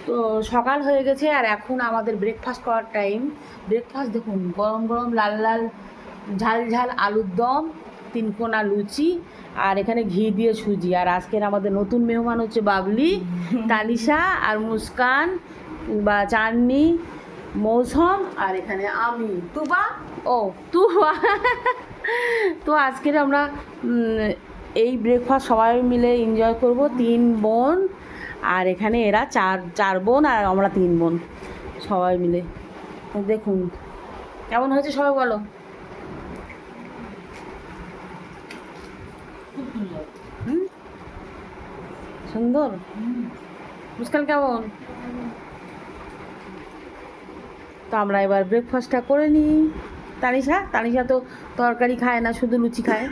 তো সকাল হয়ে গেছে আর এখন আমাদের ব্রেকফাস্ট করার টাইম। ব্রেকফাস্ট দেখুন, গরম গরম লাল লাল ঝাল ঝাল আলুর দম, 3 কোনা লুচি, আর এখানে ঘি দিয়ে সুজি। আর আজকের আমাদের নতুন মেহমান হচ্ছে বাবলি, তানিশা আর মুস্কান, বা চাননি, মৌসম, আর এখানে আমি তুবা। ও তুবা। তো আজকের আমরা এই ব্রেকফাস্ট সবাই মিলে এনজয় করব, 3 বোন। আর এখানে এরা চার বোন আর আমরা 3 বোন সবাই মিলে। দেখুন কেমন হয়েছে সবাই বলো। হুম, সুন্দর। মুস্কান কেমন? তো আমরা এবার ব্রেকফাস্টটা করে নিই। তানিশা তো তরকারি খায় না, শুধু লুচি খায়।